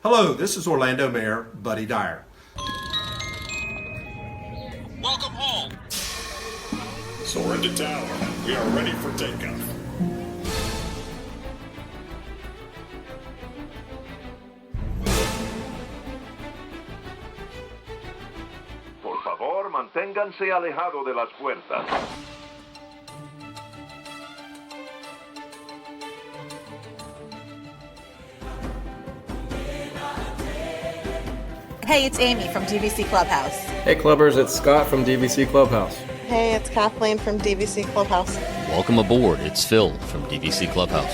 Hello, this is Orlando Mayor Buddy Dyer. Welcome home. Soar into tower. We are ready for takeoff. Por favor, manténganse alejado de las puertas. Hey, it's Amy from DVC Clubhouse. Hey Clubbers, it's Scott from DVC Clubhouse. Hey, it's Kathleen from DVC Clubhouse. Welcome aboard. It's Phil from DVC Clubhouse.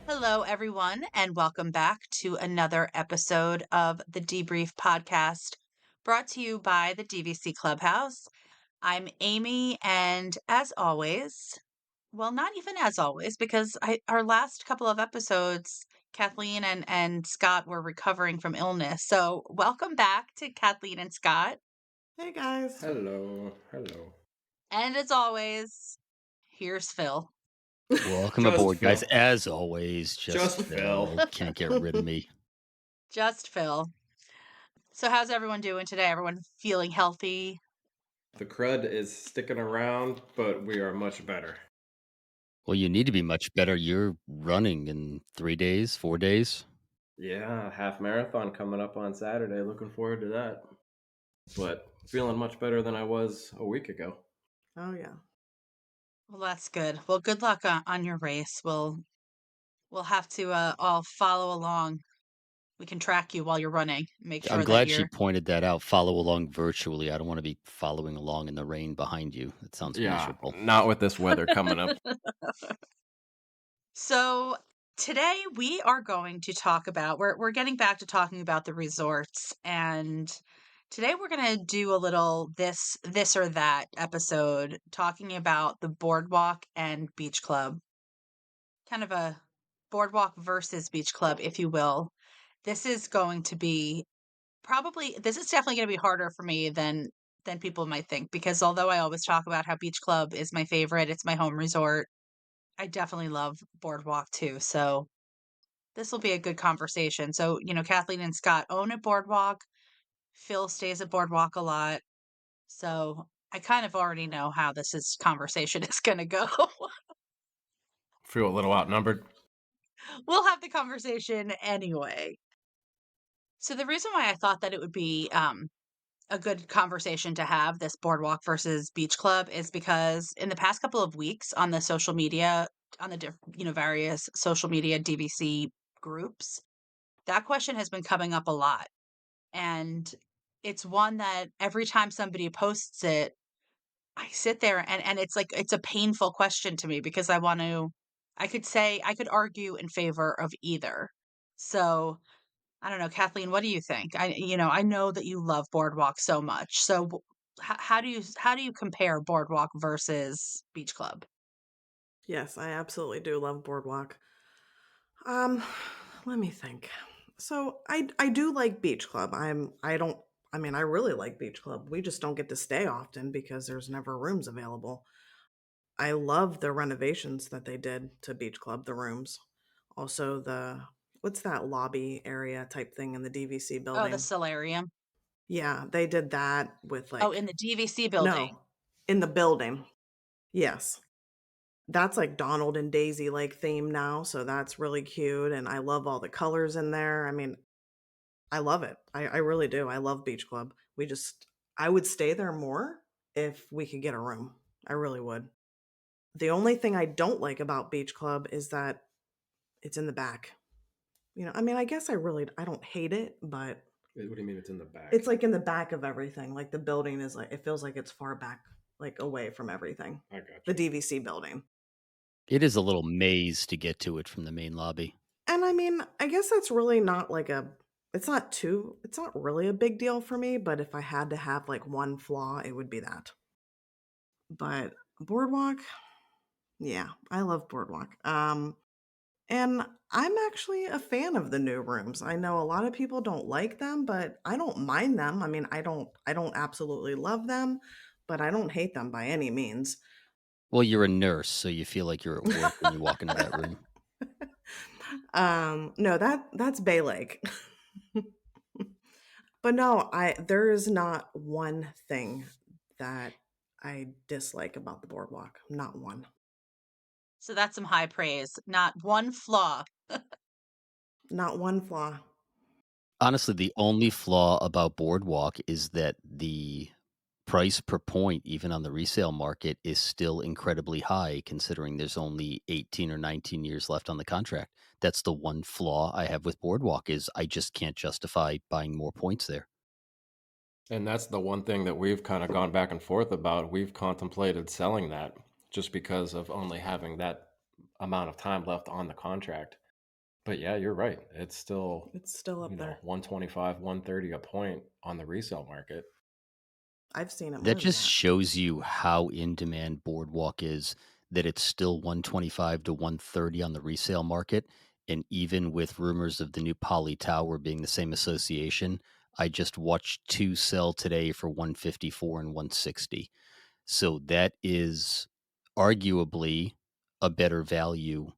Hello, everyone, and welcome back to another episode of the Debrief Podcast, brought to you by the DVC Clubhouse. I'm Amy, and as always, well, not even as always, because our last couple of episodes, Kathleen and Scott were recovering from illness. So welcome back to Kathleen and Scott. Hey, guys. Hello. And as always, here's Phil. Welcome Just aboard, Phil. guys. As always, just Phil. Can't get rid of me. Just Phil. So how's everyone doing today? Everyone feeling healthy? The crud is sticking around, but we are much better. Well, you need to be much better. You're running in 3 days, 4 days. Yeah, half marathon coming up on Saturday. Looking forward to that. But feeling much better than I was a week ago. Oh, yeah. Well, that's good. Well, good luck on your race. We'll have to all follow along. We can track you while you're running. Make sure I'm glad that she you're pointed that out. Follow along virtually. I don't want to be following along in the rain behind you. That sounds miserable. Not with this weather coming up. So today we are going to talk about we're getting back to talking about the resorts, and today we're going to do a little this or that episode talking about the Boardwalk and Beach Club. Kind of a Boardwalk versus Beach Club, if you will. This is going to be this is definitely going to be harder for me than people might think, because although I always talk about how Beach Club is my favorite, it's my home resort, I definitely love Boardwalk too. So this will be a good conversation. So, Kathleen and Scott own a Boardwalk. Phil stays at Boardwalk a lot. So I kind of already know how conversation is going to go. Feel a little outnumbered. We'll have the conversation anyway. So the reason why I thought that it would be a good conversation to have, this Boardwalk versus Beach Club, is because in the past couple of weeks on the social media, on the various social media DVC groups, that question has been coming up a lot. And it's one that every time somebody posts it, I sit there and it's like, it's a painful question to me, because I could argue in favor of either. So I don't know, Kathleen, what do you think? I know that you love Boardwalk so much. So how do you compare Boardwalk versus Beach Club? Yes, I absolutely do love Boardwalk. Let me think. So I do like Beach Club. I really like Beach Club. We just don't get to stay often because there's never rooms available. I love the renovations that they did to Beach Club, the rooms. Also what's that lobby area type thing in the DVC Oh, building? the solarium. Yeah, they did that with Oh, in the DVC building. No, in the building. Yes. That's like Donald and Daisy like theme now, so that's really cute, and I love all the colors in there. I mean, I love it. I really do. I love Beach Club. I would stay there more if we could get a room. I really would. The only thing I don't like about Beach Club is that it's in the back. I guess I don't hate it, but What do you mean it's in the back? it's like in the back of everything. Like the building is like, it feels like it's far back, like away from everything. I got you. The DVC building. It is a little maze to get to it from the main lobby. And I guess that's really not it's not really a big deal for me, but if I had to have like one flaw, it would be that. But Boardwalk, yeah, I love Boardwalk. And I'm actually a fan of the new rooms. I know a lot of people don't like them, but I don't mind them. I don't absolutely love them, but I don't hate them by any means. Well, you're a nurse, so you feel like you're at work when you walk into that room. No, that's Bay Lake. But no, I there is not one thing that I dislike about the boardwalk. Not one. So that's some high praise. Not one flaw. Not one flaw. Honestly, the only flaw about Boardwalk is that the price per point, even on the resale market, is still incredibly high considering there's only 18 or 19 years left on the contract. That's the one flaw I have with Boardwalk is I just can't justify buying more points there. And that's the one thing that we've kind of gone back and forth about. We've contemplated selling that just because of only having that amount of time left on the contract. But yeah, you're right. It's still, It's still up there. 125, 130 a point on the resale market. I've seen it That more than just that. shows you how in demand Boardwalk is, that it's still 125 to 130 on the resale market. And even with rumors of the new Poly Tower being the same association, I just watched two sell today for 154 and 160. So that is arguably a better value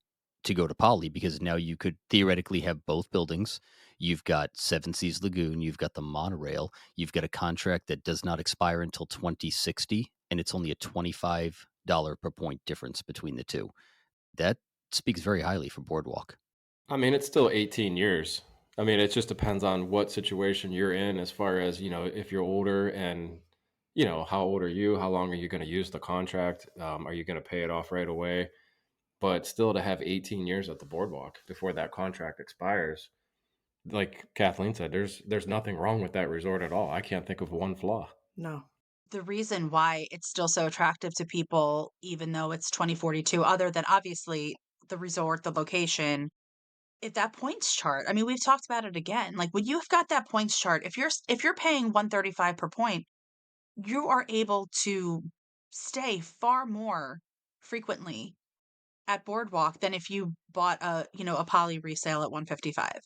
to go to Poly because now you could theoretically have both buildings. You've got Seven Seas Lagoon, you've got the monorail, you've got a contract that does not expire until 2060, and it's only a $25 per point difference between the two. That speaks very highly for Boardwalk. I mean, it's still 18 years. I mean, it just depends on what situation you're in as far as, if you're older and, how old are you? How long are you going to use the contract? Are you going to pay it off right away? But still to have 18 years at the boardwalk before that contract expires, like Kathleen said, there's nothing wrong with that resort at all. I can't think of one flaw. No. The reason why it's still so attractive to people, even though it's 2042, other than obviously the resort, the location, that points chart. I mean, we've talked about it again. Like when you've got that points chart, if you're paying 135 per point, you are able to stay far more frequently at Boardwalk than if you bought a poly resale at 155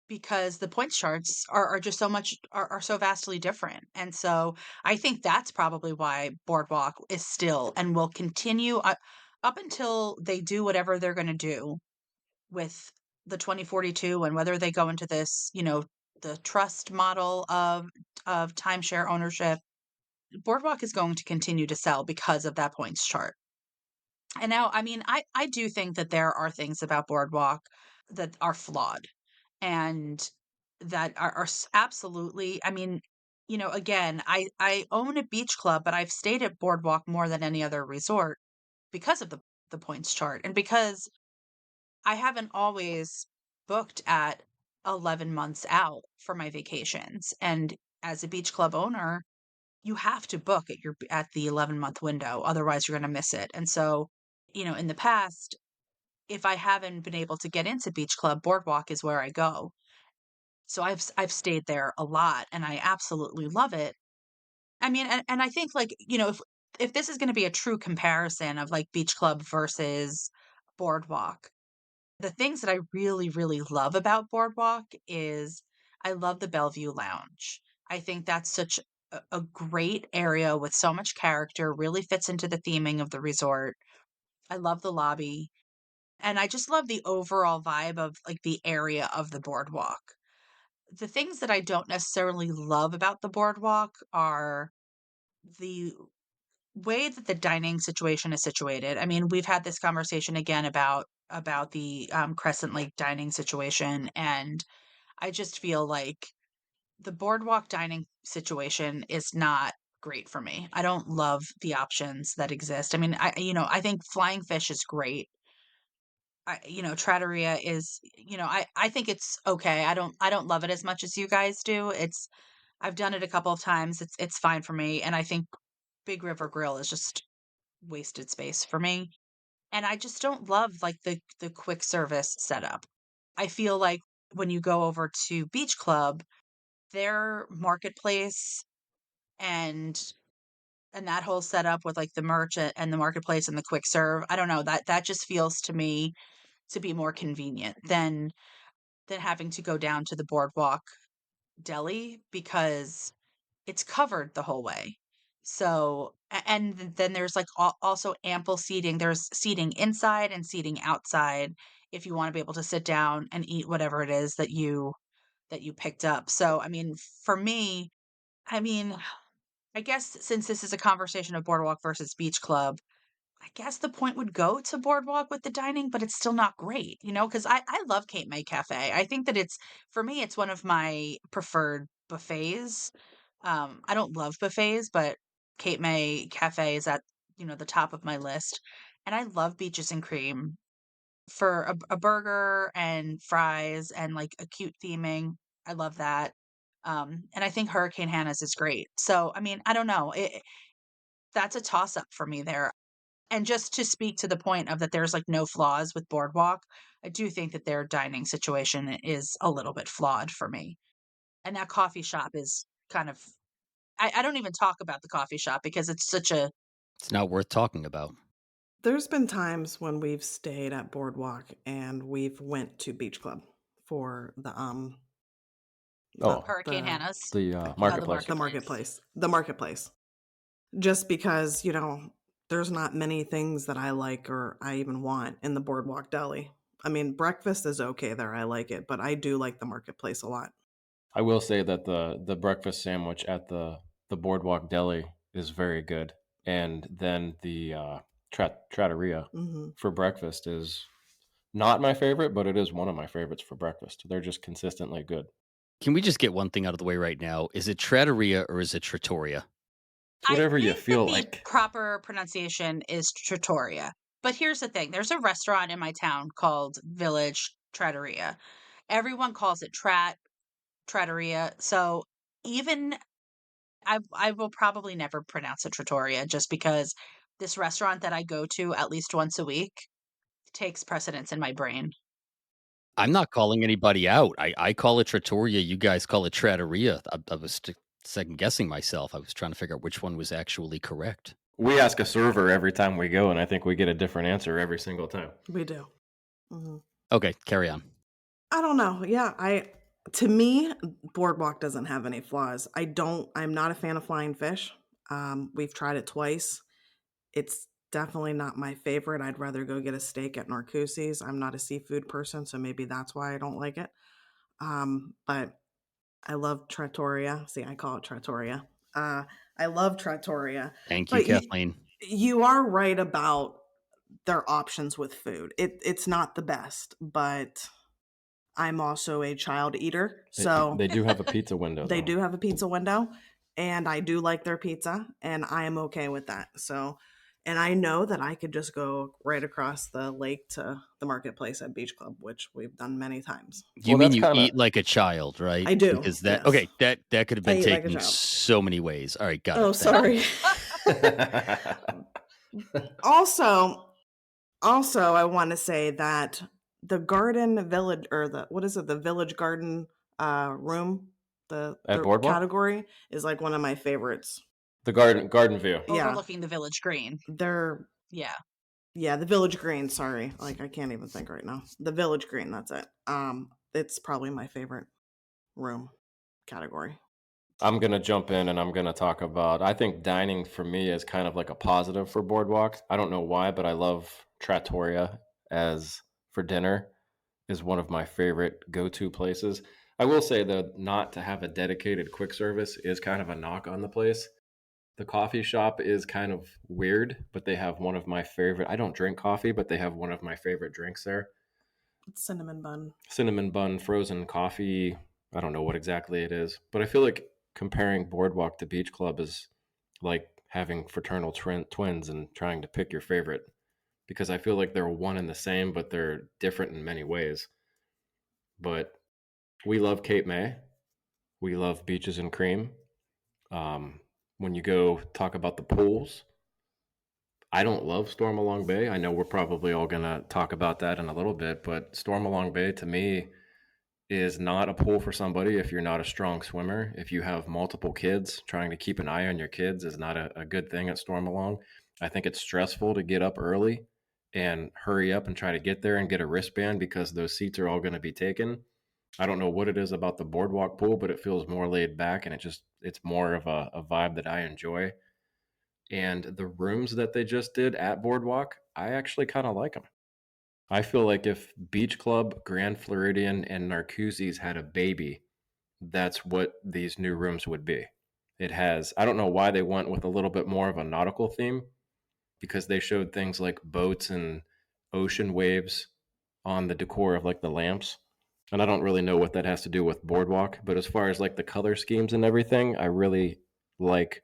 because the points charts are just are so vastly different. And so I think that's probably why Boardwalk is still and will continue up until they do whatever they're going to do with the 2042 and whether they go into this, the trust model of timeshare ownership. Boardwalk is going to continue to sell because of that points chart. And now, I mean, I do think that there are things about Boardwalk that are flawed and that absolutely, I mean, again, I own a beach club, but I've stayed at Boardwalk more than any other resort because of the points chart and because I haven't always booked at 11 months out for my vacations. And as a beach club owner, you have to book at the 11-month window, otherwise you're going to miss it. And so, in the past, if I haven't been able to get into Beach Club, Boardwalk is where I go. So I've stayed there a lot and I absolutely love it. I mean, and I think like, if this is going to be a true comparison of like Beach Club versus Boardwalk, the things that I really, really love about Boardwalk is I love the Bellevue Lounge. I think that's such a great area with so much character, really fits into the theming of the resort. I love the lobby. And I just love the overall vibe of like the area of the boardwalk. The things that I don't necessarily love about the boardwalk are the way that the dining situation is situated. I mean, we've had this conversation again about the Crescent Lake dining situation, and I just feel like the boardwalk dining situation is not great for me. I don't love the options that exist. I mean, I think Flying Fish is great. Trattoria is, I think it's okay. I don't love it as much as you guys do. I've done it a couple of times. It's fine for me, and I think Big River Grill is just wasted space for me. And I just don't love like the quick service setup. I feel like when you go over to Beach Club, their marketplace and that whole setup with like the merch and the marketplace and the quick serve, I don't know, that just feels to me to be more convenient than having to go down to the boardwalk deli because it's covered the whole way. So, and then there's like also ample seating. There's seating inside and seating outside if you want to be able to sit down and eat whatever it is that you picked up. So, I mean, for me, I mean, I guess since this is a conversation of Boardwalk versus Beach Club, I guess the point would go to Boardwalk with the dining, but it's still not great, because I love Cape May Cafe. I think that for me, it's one of my preferred buffets. I don't love buffets, but Cape May Cafe is at, the top of my list. And I love Beaches and Cream for a burger and fries and like a cute theming. I love that. And I think Hurricane Hannah's is great. So, I mean, I don't know. That's a toss up for me there. And just to speak to the point of that there's, like, no flaws with Boardwalk, I do think that their dining situation is a little bit flawed for me. And that coffee shop is kind of I don't even talk about the coffee shop because it's such a It's not worth talking about. There's been times when we've stayed at Boardwalk and we've went to Beach Club for Oh, Hurricane the Hannah's. the The marketplace. the marketplace. Just because, there's not many things that I like or I even want in the Boardwalk Deli. I mean, breakfast is okay there. I like it, but I do like the marketplace a lot. I will say that the breakfast sandwich at the Boardwalk Deli is very good, and then the trattoria Hmm. for breakfast is not my favorite, but it is one of my favorites for breakfast. They're just consistently good. Can we just get one thing out of the way right now? Is it Trattoria or is it Trattoria? It's I whatever you think that feel the like. proper pronunciation is Trattoria. But here's the thing, there's a restaurant in my town called Village Trattoria. Everyone calls it Trattoria. So even I will probably never pronounce it Trattoria just because this restaurant that I go to at least once a week takes precedence in my brain. I'm not calling anybody out. I call it Trattoria. You guys call it Trattoria. I was second guessing myself. I was trying to figure out which one was actually correct. We ask a server every time we go, and I think we get a different answer every single time. We do. Hmm. Okay, carry on. I don't know. Yeah, to me, Boardwalk doesn't have any flaws. I'm not a fan of flying fish. We've tried it twice. It's definitely not my favorite. I'd rather go get a steak at Narcoossee's. I'm not a seafood person, so maybe that's why I don't like it. But I love Trattoria. See, I call it Trattoria. I love Trattoria. Thank you, But Kathleen. you are right about their options with food. It's not the best, but I'm also a child eater, so They do have a pizza window, they though. do have a pizza window, and I do like their pizza, and I am okay with that. So, and I know that I could just go right across the lake to the marketplace at Beach Club, which we've done many times. You Well, mean that's you kinda- eat like a child, right? I do, Because yes. that could have I been eat like a taken child. so many ways. All right, got Oh, it. Thank you. sorry. Also, I want to say that the Garden Village, or the Village Garden room, At the Boardwalk? category is like one of my favorites. The garden view. Yeah. Overlooking the Village Green. They're Yeah. Yeah, the Village Green, sorry. Like I can't even think right now. The Village Green, that's it. It's probably my favorite room category. I'm gonna jump in and I'm gonna talk about. I think dining for me is kind of like a positive for Boardwalk. I don't know why, but I love Trattoria as for dinner is one of my favorite go-to places. I will say though, not to have a dedicated quick service is kind of a knock on the place. The coffee shop is kind of weird, but they have one of my favorite. I don't drink coffee, but they have one of my favorite drinks there. Cinnamon bun. Cinnamon bun frozen coffee. I don't know what exactly it is, but I feel like comparing Boardwalk to Beach Club is like having fraternal twins and trying to pick your favorite because I feel like they're one and the same, but they're different in many ways. But we love Cape May. We love Beaches and Cream. When you go talk about the pools, I don't love Stormalong Bay. I know we're probably all going to talk about that in a little bit, but Stormalong Bay to me is not a pool for somebody if you're not a strong swimmer. If you have multiple kids, trying to keep an eye on your kids is not a good thing at Stormalong. I think it's stressful to get up early and hurry up and try to get there and get a wristband because those seats are all going to be taken. I don't know what it is about the Boardwalk pool, but it feels more laid back and it's more of a vibe that I enjoy. And the rooms that they just did at Boardwalk, I actually kind of like them. I feel like if Beach Club, Grand Floridian, and Narcoossee's had a baby, that's what these new rooms would be. It has, I don't know why they went with a little bit more of a nautical theme, because they showed things like boats and ocean waves on the decor of like the lamps. And I don't really know what that has to do with Boardwalk, but as far as like the color schemes and everything, I really like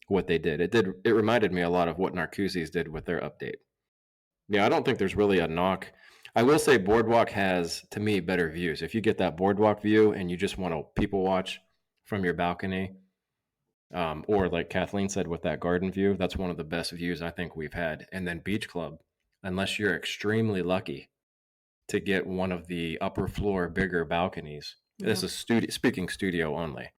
what they did. It reminded me a lot of what Narcoossee's did with their update. Yeah, I don't think there's really a knock. I will say Boardwalk has, to me, better views. If you get that Boardwalk view and you just want to people watch from your balcony, or like Kathleen said with that garden view, that's one of the best views I think we've had. And then Beach Club, unless you're extremely lucky to get one of the upper floor bigger balconies. Yeah. This is speaking studio only.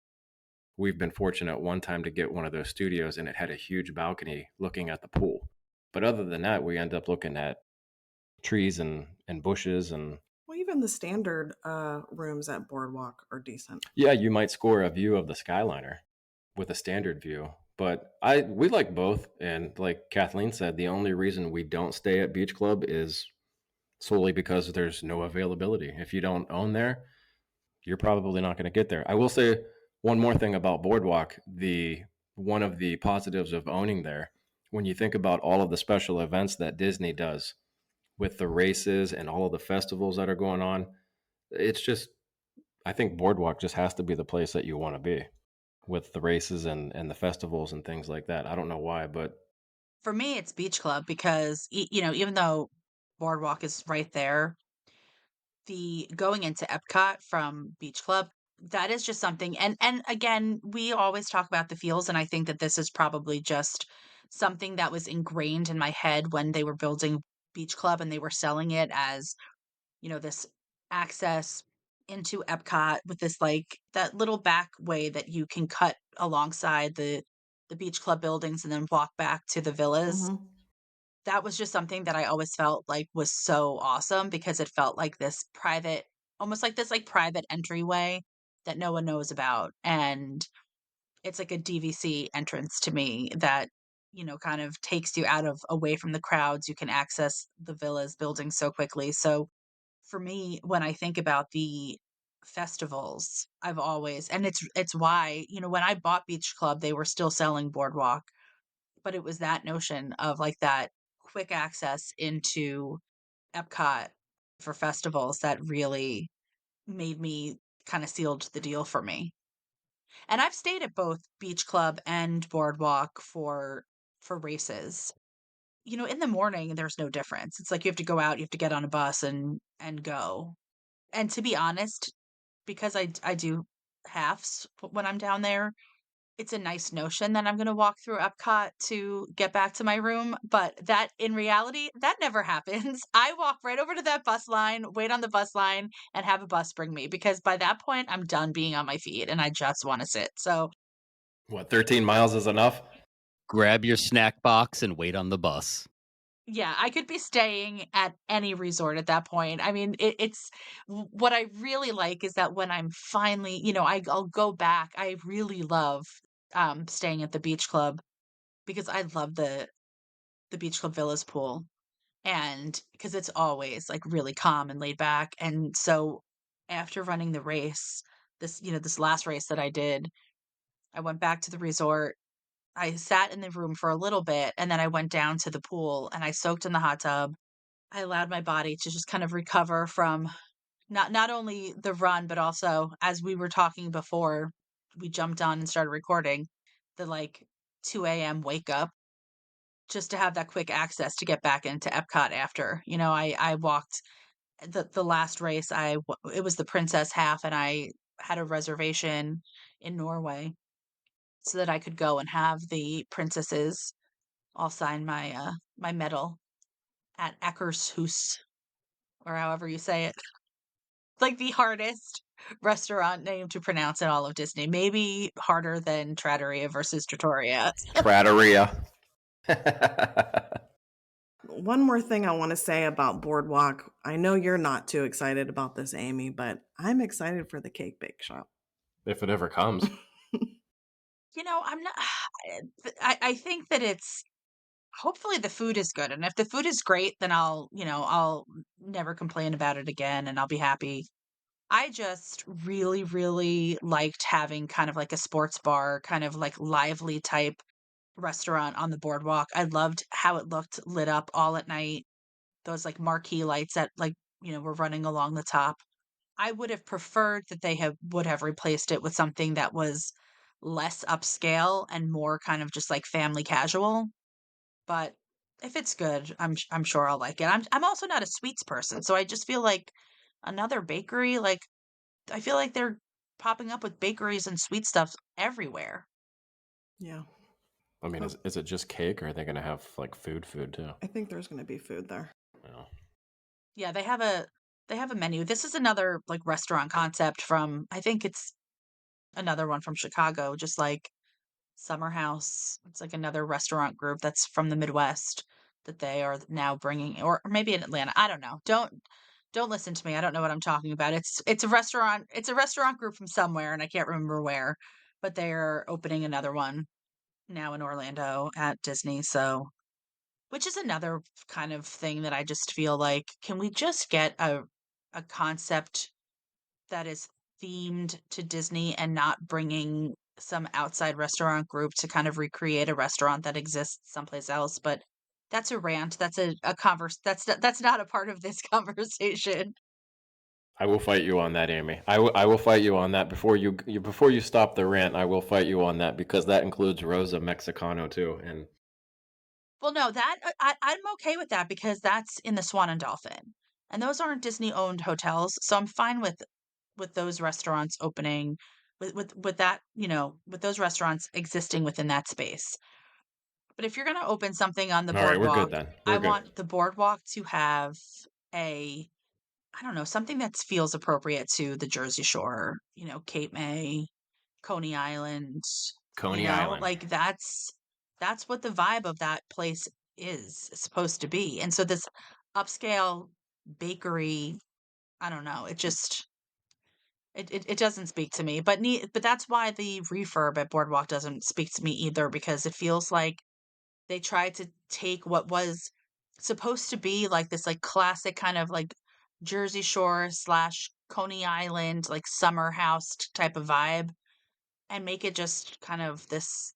We've been fortunate one time to get one of those studios and it had a huge balcony looking at the pool. But other than that, we end up looking at trees and bushes and Well, even the standard rooms at Boardwalk are decent. yeah, you might score a view of the Skyliner with a standard view. But we like both, and like Kathleen said, the only reason we don't stay at Beach Club is solely because there's no availability. If you don't own there, you're probably not going to get there. I will say one more thing about Boardwalk. One of the positives of owning there, when you think about all of the special events that Disney does with the races and all of the festivals that are going on, it's just, I think Boardwalk just has to be the place that you want to be with the races and the festivals and things like that. I don't know why, but For me, it's Beach Club because even though Boardwalk is right there, the going into Epcot from Beach Club, that is just something. And again, we always talk about the feels, and I think that this is probably just something that was ingrained in my head when they were building Beach Club and they were selling it as, this access into Epcot with this like that little back way that you can cut alongside the Beach Club buildings and then walk back to the villas. Mm-hmm. That was just something that I always felt like was so awesome because it felt like this private, almost like this like private entryway that no one knows about. And it's like a DVC entrance to me that, kind of takes you out of away from the crowds. You can access the villas building so quickly. So for me, when I think about the festivals, I've always, and it's why, when I bought Beach Club, they were still selling Boardwalk, but it was that notion of like that quick access into Epcot for festivals that really made me kind of sealed the deal for me. And I've stayed at both Beach Club and Boardwalk for races. In the morning there's no difference. It's like you have to go out, you have to get on a bus and go. And to be honest, because I do halves when I'm down there, it's a nice notion that I'm gonna walk through Epcot to get back to my room, but that in reality, that never happens. I walk right over to that bus line, wait on the bus line, and have a bus bring me because by that point, I'm done being on my feet and I just wanna sit. So, what, 13 miles is enough? Grab your snack box and wait on the bus. yeah, I could be staying at any resort at that point. I mean, what I really like is that when I'm finally, I'll go back. I really love staying at the beach club because I love the beach club villas pool and because it's always like really calm and laid back. And so after running the race, this last race that I did, I went back to the resort. I sat in the room for a little bit and then I went down to the pool and I soaked in the hot tub. I allowed my body to just kind of recover from not only the run, but also as we were talking before we jumped on and started recording, the like 2 a.m. wake up just to have that quick access to get back into Epcot after. I walked the last race. It was the Princess half, and I had a reservation in Norway so that I could go and have the princesses all sign my medal at Eckershus or however you say it. Like the hardest restaurant name to pronounce in all of Disney. Maybe harder than Trattoria versus Trattoria. Trattoria. One more thing I want to say about Boardwalk. I know you're not too excited about this, Amy, but I'm excited for the cake bake shop. If it ever comes. I'm not I think that it's hopefully the food is good, and if the food is great, then I'll never complain about it again, and I'll be happy. I just really, really liked having kind of like a sports bar, kind of like lively type restaurant on the boardwalk. I loved how it looked lit up all at night. Those like marquee lights that were running along the top. I would have preferred that they would have replaced it with something that was less upscale and more kind of just like family casual. But if it's good, I'm sure I'll like it. I'm also not a sweets person, so I just feel like another bakery, like I feel like they're popping up with bakeries and sweet stuff everywhere. Yeah. I mean, Oh, is it just cake, or are they going to have like food too? I think there's going to be food there. Yeah. Yeah, they have a menu. This is another like restaurant concept from I think it's another one from Chicago, just like Summer House. It's like another restaurant group that's from the Midwest that they are now bringing, or maybe in Atlanta. I don't know. Don't listen to me. I don't know what I'm talking about. It's a restaurant. It's a restaurant group from somewhere, and I can't remember where. But they're opening another one now in Orlando at Disney. So, which is another kind of thing that I just feel like, can we just get a concept that is themed to Disney and not bringing some outside restaurant group to kind of recreate a restaurant that exists someplace else? But that's a rant. That's a converse. That's not a part of this conversation. I will fight you on that, Amy. I will fight you on that before before you stop the rant. I will fight you on that because that includes Rosa Mexicano too. And Well, no, that I'm okay with that because that's in the Swan and Dolphin, and those aren't Disney owned hotels. So I'm fine with those restaurants opening, with that, with those restaurants existing within that space. But if you're going to open something on the all right, we're good boardwalk, then. I We're good. want the boardwalk to have a, I don't know, something that feels appropriate to the Jersey Shore, Cape May, Coney Island, Coney Island. like that's what the vibe of that place is supposed to be. And so this upscale bakery, I don't know, it doesn't speak to me. But that's why the refurb at Boardwalk doesn't speak to me either, because it feels like they tried to take what was supposed to be like this like classic kind of like Jersey Shore slash Coney Island, like summer house type of vibe, and make it just kind of this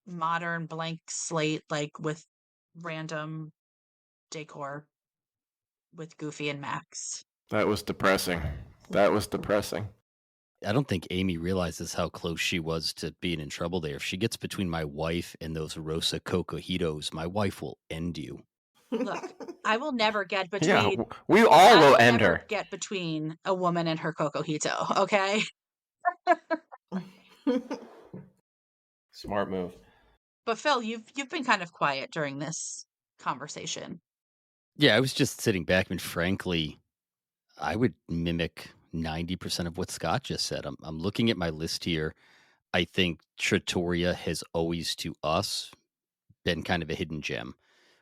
modern blank slate, like with random decor with Goofy and Max. That was depressing. That was depressing. I don't think Amy realizes how close she was to being in trouble there. If she gets between my wife and those Rosa Cocojitos, my wife will end you. Look, I will never get Yeah, between we all I will will end never her. get between a woman and her cocojito, okay? Smart move. But Phil, you've been kind of quiet during this conversation. Yeah, I was just sitting back, and frankly, I would mimic 90% of what Scott just said. I'm looking at my list here. I think Trattoria has always, to us, been kind of a hidden gem.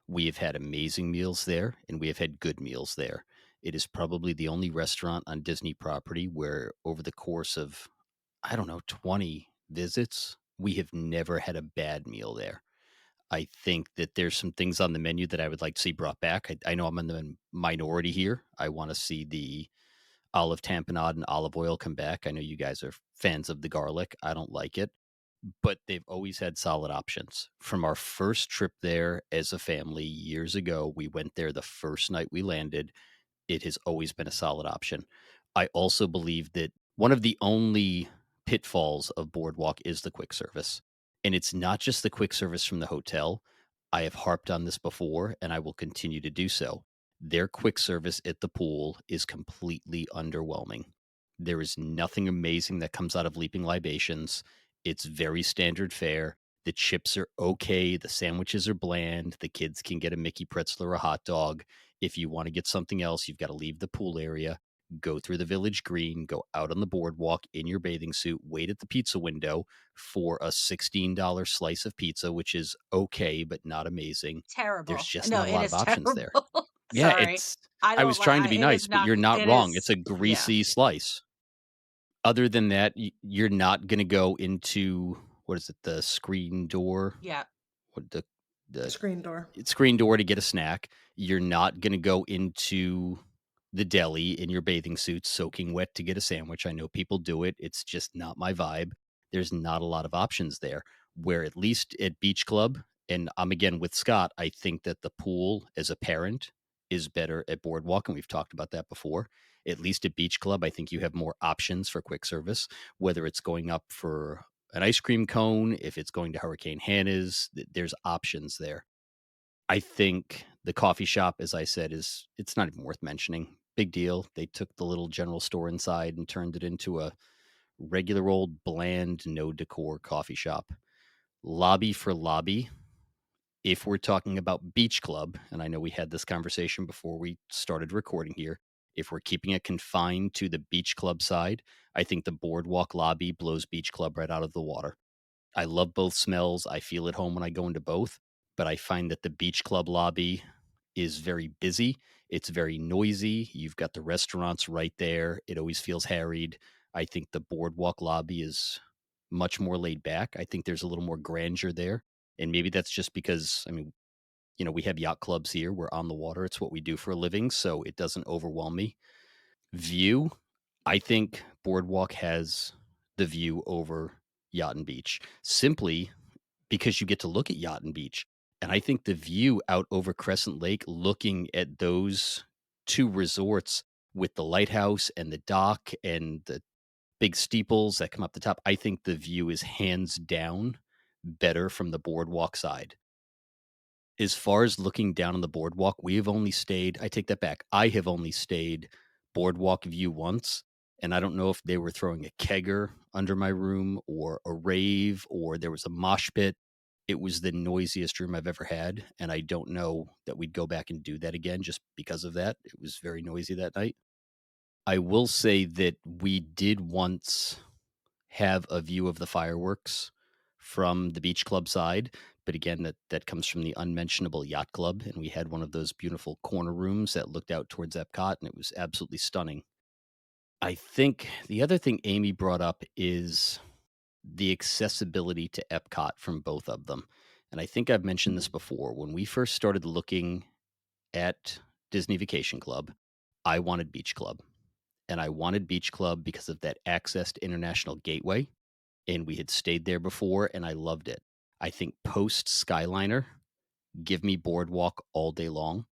We have had amazing meals there, and we have had good meals there. It is probably the only restaurant on Disney property where, over the course of, I don't know, 20 visits, we have never had a bad meal there. I think that there's some things on the menu that I would like to see brought back. I know I'm in the minority here. I want to see the olive tamponade and olive oil come back. I know you guys are fans of the garlic. I don't like it, but they've always had solid options. From our first trip there as a family years ago, we went there the first night we landed. It has always been a solid option. I also believe that one of the only pitfalls of Boardwalk is the quick service. And it's not just the quick service from the hotel. I have harped on this before, and I will continue to do so. Their quick service at the pool is completely underwhelming. There is nothing amazing that comes out of Leaping Libations. It's very standard fare. The chips are okay. The sandwiches are bland. The kids can get a Mickey pretzel or a hot dog. If you want to get something else, you've got to leave the pool area, go through the village green, go out on the boardwalk in your bathing suit, wait at the pizza window for a $16 slice of pizza, which is okay, but not amazing. There's Terrible. just No, not a it lot of is options there. terrible. Yeah, Sorry. I was trying to be It nice, is but not, you're not it wrong. It's is, a yeah. greasy slice. Other than that, you're not going to go into what is it? The screen door, Yeah. what the Screen door. screen door to get a snack. You're not going to go into the deli in your bathing suit soaking wet to get a sandwich. I know people do it. It's just not my vibe. There's not a lot of options there. Where at least at Beach Club, and I'm again with Scott, I think that the pool as a parent is better at Boardwalk, and we've talked about that before. At least at Beach Club, I think you have more options for quick service, whether it's going up for an ice cream cone, if it's going to Hurricane Hannah's, there's options there. I think the coffee shop, as I said, it's not even worth mentioning. Big deal. They took the little general store inside and turned it into a regular old bland, no decor coffee shop. Lobby for lobby. If we're talking about Beach Club, and I know we had this conversation before we started recording here, if we're keeping it confined to the Beach Club side, I think the Boardwalk lobby blows Beach Club right out of the water. I love both smells. I feel at home when I go into both, but I find that the Beach Club lobby is very busy. It's very noisy. You've got the restaurants right there. It always feels harried. I think the Boardwalk lobby is much more laid back. I think there's a little more grandeur there. And maybe that's just because, I mean, we have yacht clubs here. We're on the water. It's what we do for a living. So it doesn't overwhelm me. View, I think Boardwalk has the view over Yacht and Beach simply because you get to look at Yacht and Beach. And I think the view out over Crescent Lake, looking at those two resorts with the lighthouse and the dock and the big steeples that come up the top, I think the view is hands down better from the Boardwalk side. As far as looking down on the boardwalk, we have only stayed, I take that back. I have only stayed boardwalk view once. And I don't know if they were throwing a kegger under my room or a rave or there was a mosh pit. It was the noisiest room I've ever had. And I don't know that we'd go back and do that again just because of that. It was very noisy that night. I will say that we did once have a view of the fireworks from the beach club side. But again, that comes from the unmentionable yacht club. And we had one of those beautiful corner rooms that looked out towards Epcot, and it was absolutely stunning. I think the other thing Amy brought up is the accessibility to Epcot from both of them. And I think I've mentioned this before. When we first started looking at Disney Vacation Club, I wanted Beach Club. And I wanted Beach Club because of that access to International Gateway, and we had stayed there before, and I loved it. I think post Skyliner, give me Boardwalk all day long.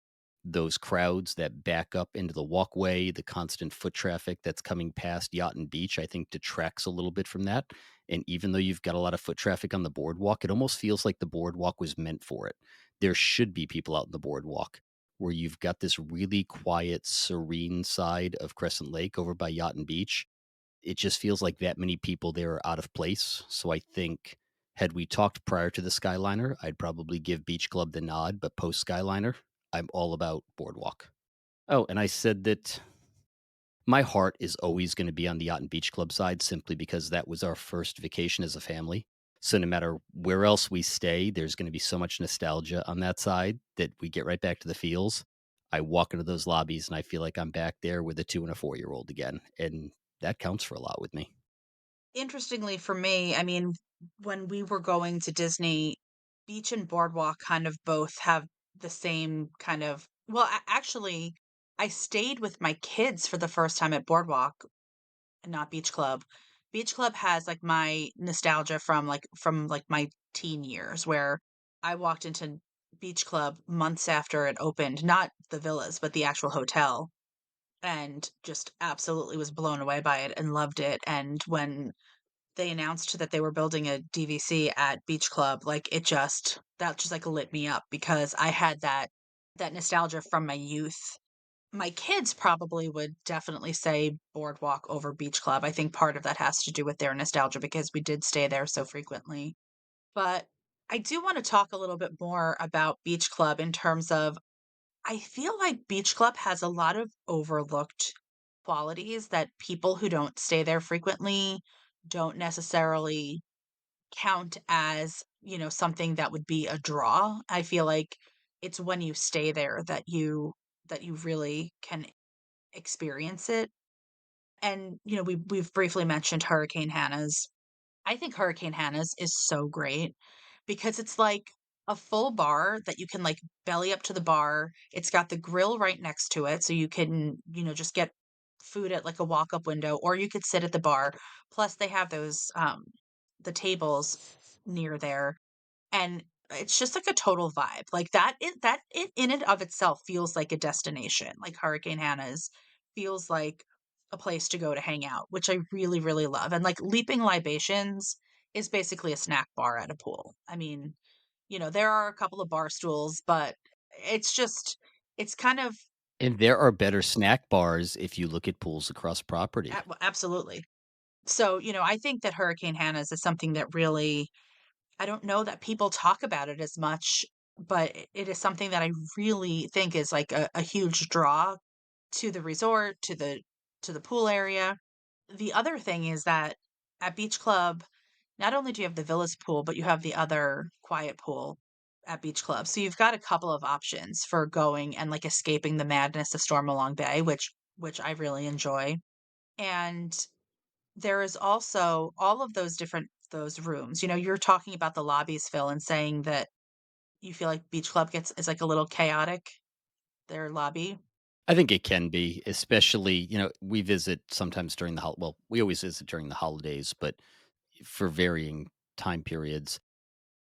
Those crowds that back up into the walkway, the constant foot traffic that's coming past Yacht and Beach, I think detracts a little bit from that. And even though you've got a lot of foot traffic on the boardwalk, it almost feels like the boardwalk was meant for it. There should be people out in the boardwalk where you've got this really quiet, serene side of Crescent Lake over by Yacht and Beach. It just feels like that many people there are out of place. So I think had we talked prior to the Skyliner, I'd probably give Beach Club the nod, but post Skyliner, I'm all about Boardwalk. Oh, and I said that my heart is always going to be on the Yacht and Beach Club side simply because that was our first vacation as a family. So no matter where else we stay, there's going to be so much nostalgia on that side that we get right back to the feels. I walk into those lobbies and I feel like I'm back there with a 2 and a 4-year-old again. And that counts for a lot with me. Interestingly for me, I mean, when we were going to Disney, beach and boardwalk kind of both have the same kind of well, actually, I stayed with my kids for the first time at boardwalk, not beach club. Beach club has like my nostalgia from my teen years where I walked into beach club months after it opened, not the villas, but the actual hotel, and just absolutely was blown away by it and loved it. And when they announced that they were building a DVC at Beach Club, like, that just, like, lit me up because I had that nostalgia from my youth. My kids probably would definitely say Boardwalk over Beach Club. I think part of that has to do with their nostalgia because we did stay there so frequently. But I do wanna talk a little bit more about Beach Club in terms of I feel like Beach Club has a lot of overlooked qualities that people who don't stay there frequently don't necessarily count as, something that would be a draw. I feel like it's when you stay there that you really can experience it. And, we've briefly mentioned Hurricane Hannah's. I think Hurricane Hannah's is so great because it's like a full bar that you can like belly up to the bar. It's got the grill right next to it, so you can, just get food at like a walk-up window, or you could sit at the bar. Plus, they have those the tables near there, and it's just like a total vibe. Like that in and of itself feels like a destination. Like Hurricane Hannah's feels like a place to go to hang out, which I really, really love. And like Leaping Libations is basically a snack bar at a pool. I mean, there are a couple of bar stools, but it's just it's kind of And there are better snack bars if you look at pools across property. absolutely. So, I think that Hurricane Hannah's is something that really I don't know that people talk about it as much, but it is something that I really think is like a huge draw to the resort, to the pool area. The other thing is that at Beach Club, not only do you have the Villas pool, but you have the other quiet pool at Beach Club. So you've got a couple of options for going and like escaping the madness of Stormalong Bay, which I really enjoy. And there is also all of those rooms. You're talking about the lobbies, Phil, and saying that you feel like Beach Club gets is like a little chaotic, their lobby. I think it can be, especially, we visit sometimes during well, we always visit during the holidays, but for varying time periods.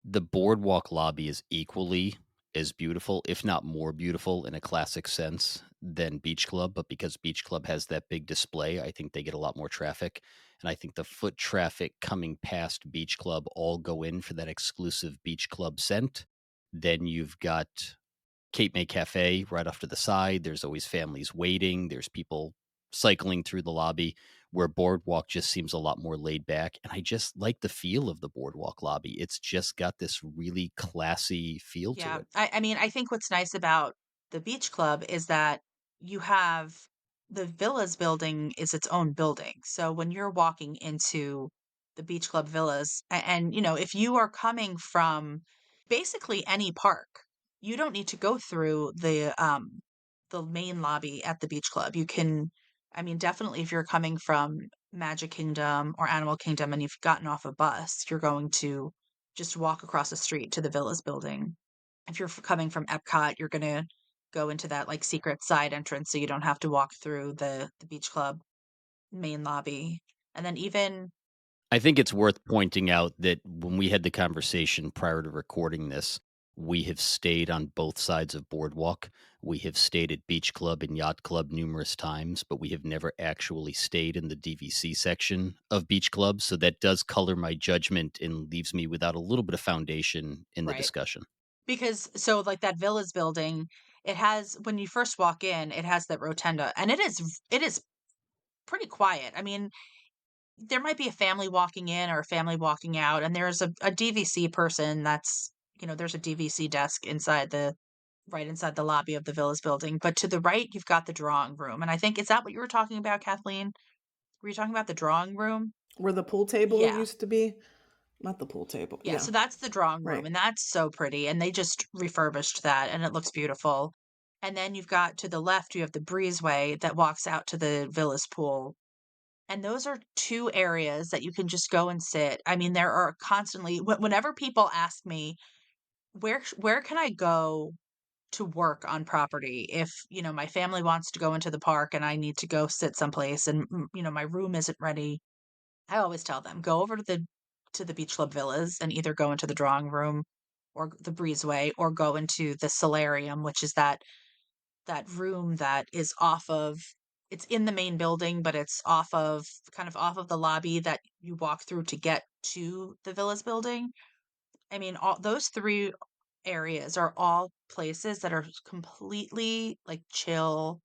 The boardwalk lobby is equally as beautiful, if not more beautiful in a classic sense than Beach Club, but because Beach Club has that big display, I think they get a lot more traffic. And I think the foot traffic coming past Beach Club all go in for that exclusive Beach Club scent. Then you've got Cape May Cafe right off to the side. There's always families waiting. There's people cycling through the lobby, where Boardwalk just seems a lot more laid back. And I just like the feel of the Boardwalk lobby. It's just got this really classy feel to Yeah. it. I mean, I think what's nice about the Beach Club is that you have the Villas building is its own building. So when you're walking into the Beach Club Villas, and if you are coming from basically any park, you don't need to go through the main lobby at the Beach Club. You can, I mean, definitely if you're coming from Magic Kingdom or Animal Kingdom and you've gotten off a bus, you're going to just walk across the street to the Villas building. If you're coming from Epcot, you're gonna go into that like secret side entrance, so you don't have to walk through the beach club main lobby. And then even I think it's worth pointing out that when we had the conversation prior to recording this, we have stayed on both sides of Boardwalk. We have stayed at Beach Club and Yacht Club numerous times, but we have never actually stayed in the DVC section of Beach Club. So that does color my judgment and leaves me without a little bit of foundation in the right discussion. because so like that Villas building, it has when you first walk in, it has that rotunda, and it is pretty quiet. I mean, there might be a family walking in or a family walking out, and there's a DVC person that's there's a DVC desk inside the right inside the lobby of the Villas building. But to the right, you've got the drawing room. And I think, is that what you were talking about, Kathleen? Were you talking about the drawing room? Where the pool table Yeah. used to be. Not the pool table. Yeah. Yeah. So that's the drawing room. Right. And that's so pretty. And they just refurbished that and it looks beautiful. And then you've got to the left, you have the breezeway that walks out to the Villas pool. And those are two areas that you can just go and sit. I mean, there are constantly, whenever people ask me, where can I go to work on property if my family wants to go into the park and I need to go sit someplace and my room isn't ready. I always tell them go over to the Beach Club Villas and either go into the drawing room or the breezeway or go into the solarium, which is that room that is off of it's in the main building, but it's off of the lobby that you walk through to get to the Villas building. I mean, all those 3 areas are all places that are completely, like, chill,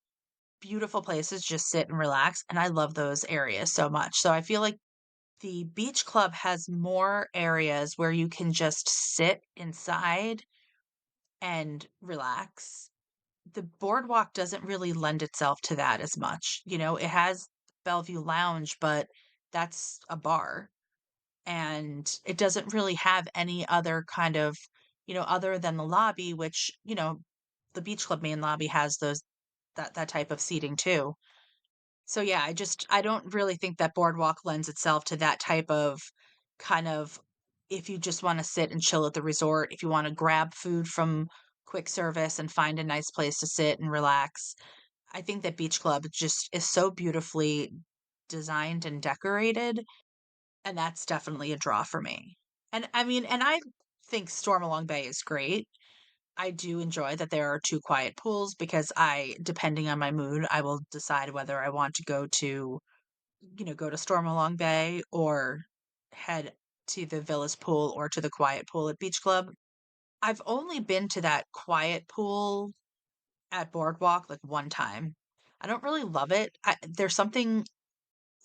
beautiful places, just sit and relax, and I love those areas so much. So I feel like the beach club has more areas where you can just sit inside and relax. The boardwalk doesn't really lend itself to that as much. It has Bellevue Lounge, but that's a bar. And it doesn't really have any other kind of, other than the lobby, which, the beach club main lobby has that type of seating too. So yeah, I don't really think that boardwalk lends itself to that type of kind of if you just wanna sit and chill at the resort, if you wanna grab food from quick service and find a nice place to sit and relax. I think that Beach Club just is so beautifully designed and decorated, and that's definitely a draw for me. And I mean, and I think Stormalong Bay is great. I do enjoy that there are 2 quiet pools because depending on my mood, I will decide whether I want to go to Stormalong Bay or head to the Villas pool or to the quiet pool at Beach Club. I've only been to that quiet pool at Boardwalk, like, one time. I don't really love it. There's something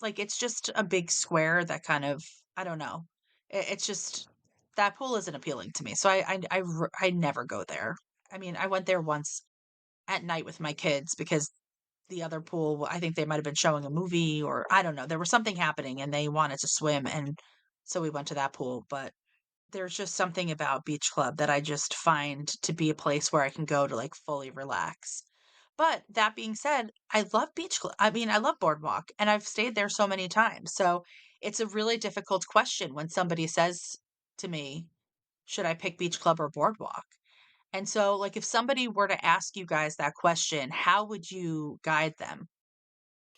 like, it's just a big square that kind of I don't know. It's just that pool isn't appealing to me, so I never go there. I mean, I went there once at night with my kids because the other pool, I think they might have been showing a movie or I don't know, there was something happening and they wanted to swim, and so we went to that pool, but there's just something about Beach Club that I just find to be a place where I can go to, like, fully relax. But that being said, I love I mean, I love Boardwalk, and I've stayed there so many times, so it's a really difficult question when somebody says to me, "Should I pick Beach Club or Boardwalk?" And so, like, if somebody were to ask you guys that question, how would you guide them?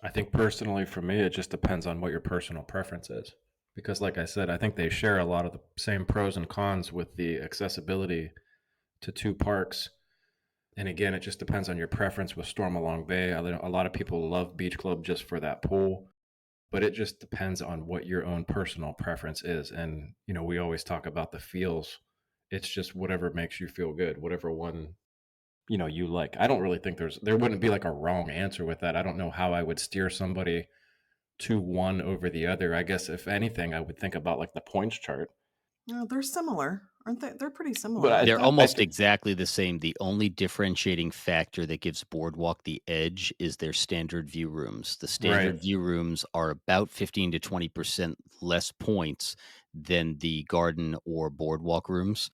I think personally for me, it just depends on what your personal preference is. Because, like I said, I think they share a lot of the same pros and cons with the accessibility to two parks. And again, it just depends on your preference with Stormalong Bay. A lot of people love Beach Club just for that pool, but it just depends on what your own personal preference is. And, we always talk about the feels. It's just whatever makes you feel good, whatever one, you like. I don't really think there wouldn't be like a wrong answer with that. I don't know how I would steer somebody to one over the other. I guess if anything, I would think about like the points chart. No, they're similar, aren't they? They're pretty But similar. I They're thought I almost think exactly the same. The only differentiating factor that gives Boardwalk the edge is their standard view rooms. The right. standard view rooms are about 15 to 20% less points than the garden or Boardwalk rooms.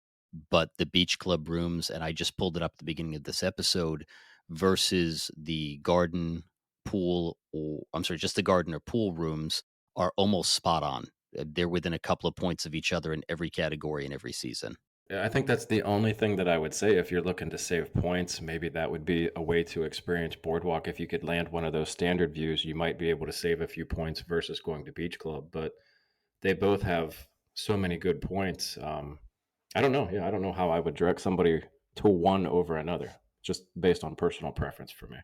But the beach club rooms, and I just pulled it up at the beginning of this episode, versus the garden pool, or I'm sorry, just the garden or pool rooms are almost spot on. They're within a couple of points of each other in every category in every season. Yeah, I think that's the only thing that I would say. If you're looking to save points, maybe that would be a way to experience Boardwalk. If you could land one of those standard views, you might be able to save a few points versus going to Beach Club. But they both have so many good points. I don't know. Yeah, I don't know how I would direct somebody to one over another, just based on personal preference for me.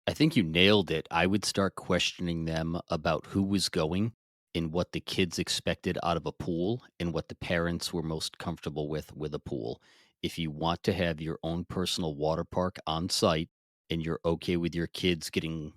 I think you nailed it. I would start questioning them about who was going and what the kids expected out of a pool and what the parents were most comfortable with a pool. If you want to have your own personal water park on site and you're okay with your kids getting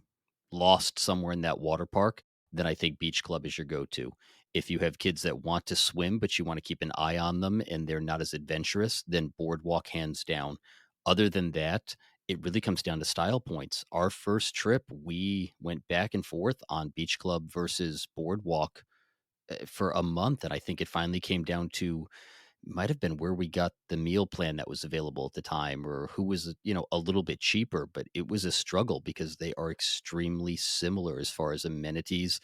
lost somewhere in that water park, then I think Beach Club is your go-to. If you have kids that want to swim but you want to keep an eye on them and they're not as adventurous, then Boardwalk hands down. Other than that, it really comes down to style points. Our first trip, we went back and forth on Beach Club versus Boardwalk for a month, and I think it finally came down to might have been where we got the meal plan that was available at the time or who was, a little bit cheaper, but it was a struggle because they are extremely similar as far as amenities.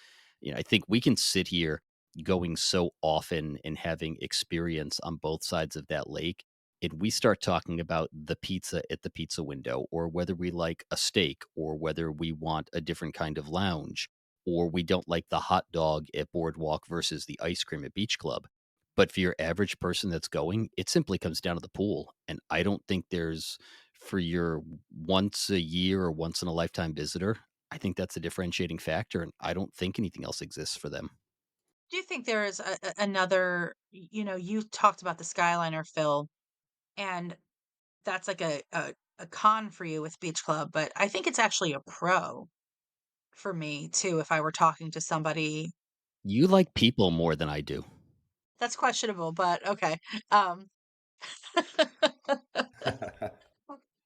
I think we can sit here going so often and having experience on both sides of that lake. And we start talking about the pizza at the pizza window, or whether we like a steak, or whether we want a different kind of lounge, or we don't like the hot dog at Boardwalk versus the ice cream at Beach Club. But for your average person that's going, it simply comes down to the pool, and I don't think there's for your once a year or once in a lifetime visitor, I think that's a differentiating factor, and I don't think anything else exists for them. Do you think there is another you talked about the Skyliner, Phil, and that's like a con for you with Beach Club, but I think it's actually a pro for me too if I were talking to somebody You like people more than I do. that's questionable, but okay. Um,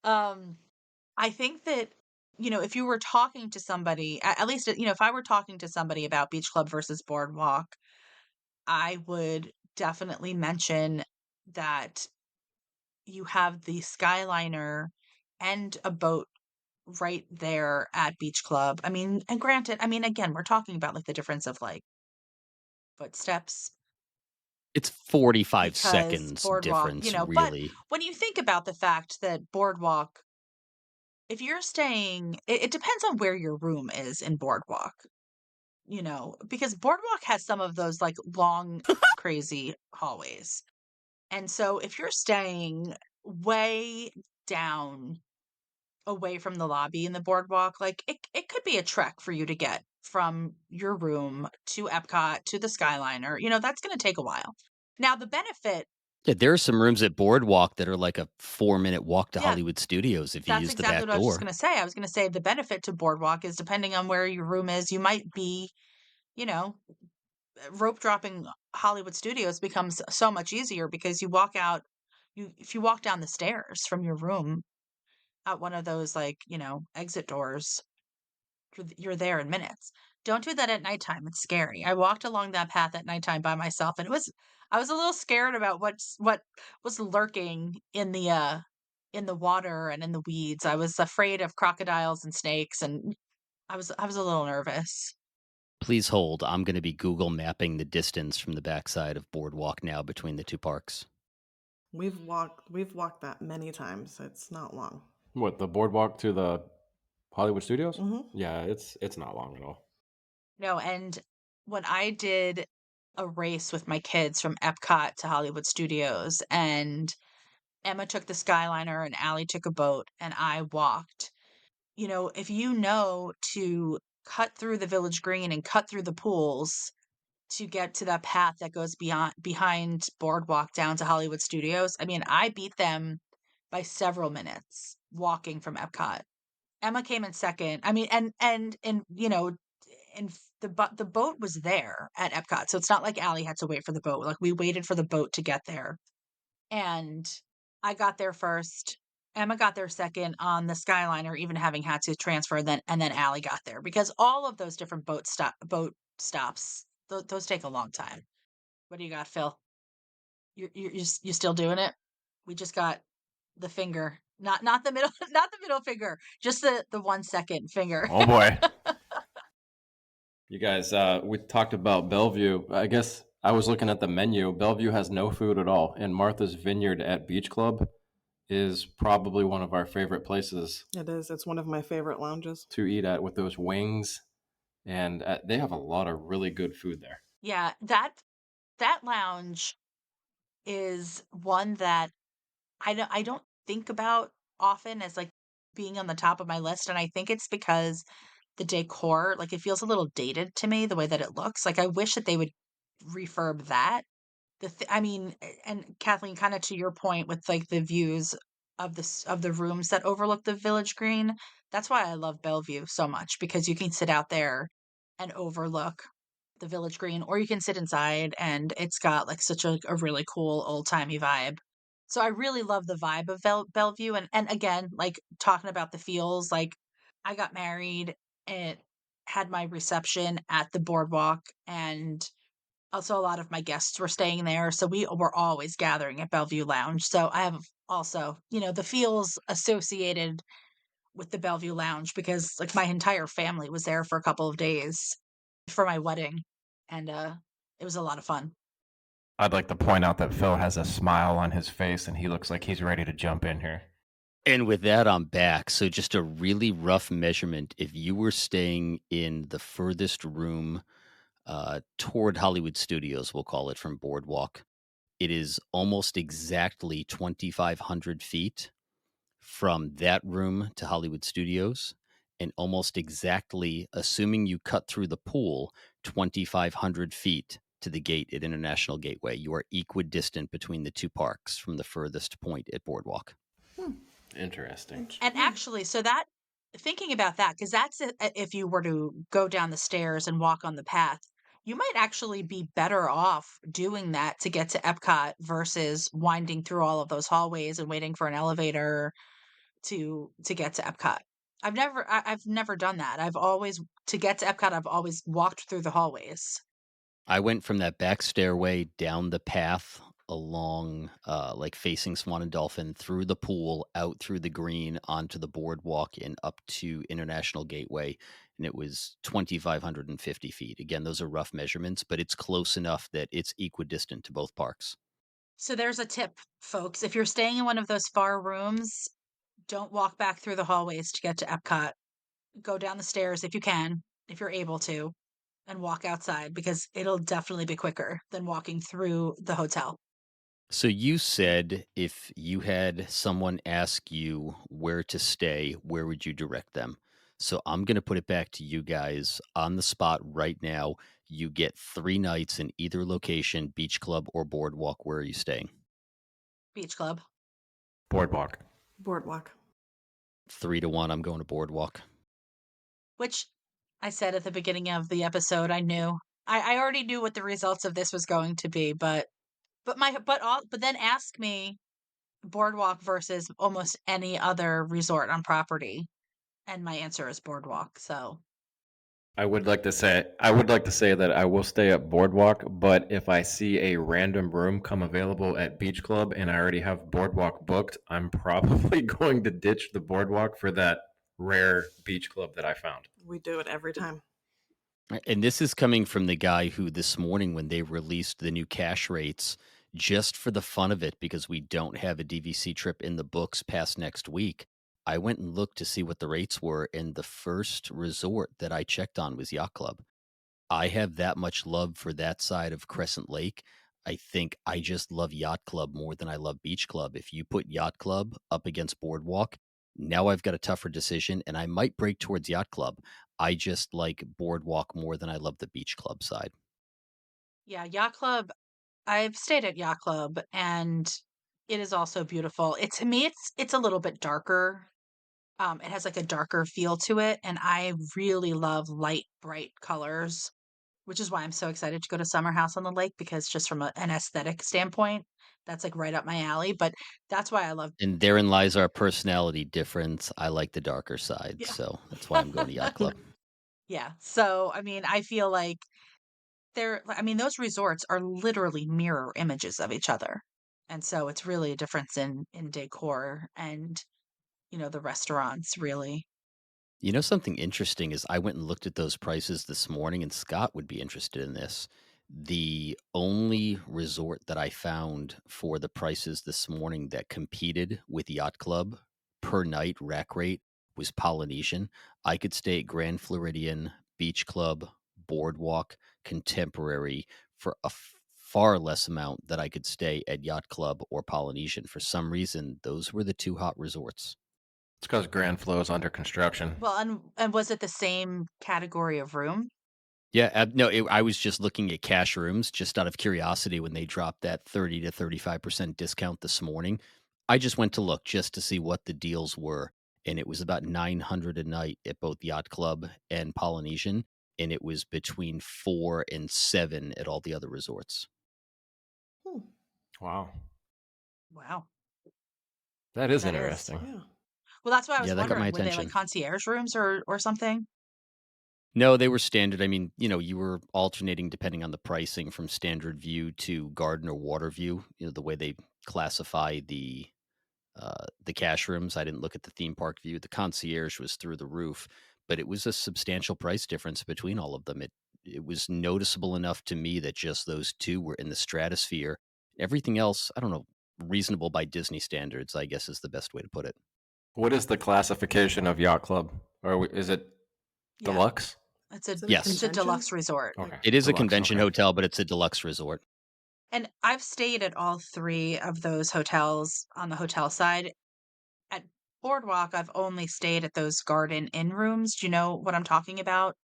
um, I think that, if you were talking to somebody, at least, if I were talking to somebody about Beach Club versus Boardwalk, I would definitely mention that you have the Skyliner and a boat right there at Beach Club. I mean, and granted, I mean, again, we're talking about like the difference of like footsteps. It's 45 because seconds Boardwalk, difference, but really. when you think about the fact that Boardwalk, if you're staying, it depends on where your room is in Boardwalk, because Boardwalk has some of those like long, crazy hallways. And so if you're staying way down away from the lobby in the Boardwalk, like it could be a trek for you to get from your room to Epcot to the Skyliner. That's going to take a while. Now, the benefit, Yeah, there are some rooms at Boardwalk that are like a 4-minute walk to yeah, Hollywood Studios if you that's use the exactly back what I was just door. going to say. I was going to say the benefit to Boardwalk is depending on where your room is, you might be, you know, rope dropping Hollywood Studios becomes so much easier because you walk out, if you walk down the stairs from your room out one of those like, exit doors, you're there in minutes. Don't do that at nighttime. It's scary. I walked along that path at nighttime by myself, and I was a little scared about what was lurking in the water and in the weeds. I was afraid of crocodiles and snakes, and I was a little nervous. Please hold. I'm going to be Google mapping the distance from the backside of Boardwalk now between the two parks. We've walked that many times. It's not long. What, the boardwalk to the Hollywood Studios? Hmm. Yeah, it's not long at all. No, and when I did a race with my kids from Epcot to Hollywood Studios, and Emma took the Skyliner and Allie took a boat, and I walked. If to cut through the Village Green and cut through the pools to get to that path that goes beyond behind Boardwalk down to Hollywood Studios, I mean, I beat them by several minutes walking from Epcot. Emma came in second. I mean, and the boat was there at Epcot, so it's not like Allie had to wait for the boat. Like we waited for the boat to get there, and I got there first. Emma got there second on the Skyliner, even having had to transfer. And then Allie got there because all of those different boat stops, those take a long time. What do you got, Phil? You still doing it? We just got the finger, not the middle, not the middle finger, just the 1 second finger. Oh boy. You guys, we talked about Bellevue. I guess I was looking at the menu. Bellevue has no food at all, and Martha's Vineyard at Beach Club is probably one of our favorite places It is. It's one of my favorite lounges. to eat at with those wings, and they have a lot of really good food there. Yeah, that lounge is one that I don't think about often as like being on the top of my list, and I think it's because the decor, like it feels a little dated to me the way that it looks. Like I wish that they would refurb that. I mean, and Kathleen, kind of to your point with like the views of the rooms that overlook the Village Green. That's why I love Bellevue so much because you can sit out there and overlook the Village Green, or you can sit inside and it's got like such a really cool old timey vibe. So I really love the vibe of Bellevue, and again, like talking about the feels, like I got married and had my reception at the Boardwalk, and also a lot of my guests were staying there, so we were always gathering at Bellevue Lounge. So I have also, the feels associated with the Bellevue Lounge because like my entire family was there for a couple of days for my wedding, and it was a lot of fun. I'd like to point out that Phil has a smile on his face and he looks like he's ready to jump in here. And with that, I'm back. So just a really rough measurement. If you were staying in the furthest room toward Hollywood Studios, we'll call it, from Boardwalk, it is almost exactly 2,500 feet from that room to Hollywood Studios, and almost exactly, assuming you cut through the pool, 2,500 feet to the gate at International Gateway. You are equidistant between the two parks from the furthest point at Boardwalk. Interesting. And actually, so that thinking about that, because if you were to go down the stairs and walk on the path, you might actually be better off doing that to get to Epcot versus winding through all of those hallways and waiting for an elevator to get to Epcot. I've never done that. To get to Epcot, I've always walked through the hallways. I went from that back stairway down the path along, like facing Swan and Dolphin, through the pool, out through the green, onto the boardwalk, and up to International Gateway. And it was 2,550 feet. Again, those are rough measurements, but it's close enough that it's equidistant to both parks. So there's a tip, folks. If you're staying in one of those far rooms, don't walk back through the hallways to get to Epcot. Go down the stairs if you can, if you're able to, and walk outside because it'll definitely be quicker than walking through the hotel. So you said if you had someone ask you where to stay, where would you direct them? So I'm going to put it back to you guys on the spot right now. You get 3 nights in either location, beach club or boardwalk. Where are you staying? Beach club. Boardwalk. Boardwalk. 3 to 1. I'm going to boardwalk. Which I said at the beginning of the episode, I knew. I already knew what the results of this was going to be, but then ask me Boardwalk versus almost any other resort on property, and my answer is Boardwalk. So I would like to say that I will stay at Boardwalk, but if I see a random room come available at Beach Club and I already have Boardwalk booked, I'm probably going to ditch the Boardwalk for that rare Beach Club that I found. We do it every time. And this is coming from the guy who this morning, when they released the new cash rates, just for the fun of it, because we don't have a DVC trip in the books past next week, I went and looked to see what the rates were. And the first resort that I checked on was Yacht Club. I have that much love for that side of Crescent Lake. I think I just love Yacht Club more than I love Beach Club. If you put Yacht Club up against Boardwalk, now I've got a tougher decision, and I might break towards Yacht Club. I just like Boardwalk more than I love the Beach Club side. yeah, Yacht Club. I've stayed at Yacht Club, and it is also beautiful. It to me, it's a little bit darker. It has like a darker feel to it, and I really love light, bright colors, which is why I'm so excited to go to Summer House on the Lake because just from an aesthetic standpoint, that's like right up my alley. But that's why I love. And therein lies our personality difference. I like the darker side, Yeah. so that's why I'm going to Yacht Club. Yeah. So, I mean, I feel like those resorts are literally mirror images of each other. And so it's really a difference in decor and, the restaurants really. You know, something interesting is I went and looked at those prices this morning, and Scott would be interested in this. The only resort that I found for the prices this morning that competed with Yacht Club per night rack rate was Polynesian. I could stay at Grand Floridian, Beach Club, Boardwalk, Contemporary for a far less amount that I could stay at Yacht Club or Polynesian. For some reason, those were the two hot resorts. It's because Grand Flow is under construction. Well, and was it the same category of room? Yeah, no, I was just looking at cash rooms just out of curiosity when they dropped that 30 to 35% discount this morning. I just went to look just to see what the deals were, and it was about 900 a night at both Yacht Club and Polynesian, and it was between 4 and 7 at all the other resorts. Hmm. Wow. Wow. That is That is. interesting. Yeah. Well, that's why I was Yeah, that got my wondering, were they like attention. concierge rooms or something? No, they were standard. I mean, you were alternating depending on the pricing from standard view to garden or water view, the way they classify the cash rooms. I didn't look at the theme park view. The concierge was through the roof, but it was a substantial price difference between all of them. It was noticeable enough to me that just those two were in the stratosphere. Everything else, I don't know, reasonable by Disney standards, I guess is the best way to put it. What is the classification of Yacht Club? Is it Yeah. deluxe? It's a Is it a Yes. it's a convention? deluxe resort. Okay. It is a Deluxe, convention okay. hotel, but it's a deluxe resort. And I've stayed at all three of those hotels on the hotel side. At Boardwalk, I've only stayed at those Garden Inn rooms. Do you know what I'm talking about?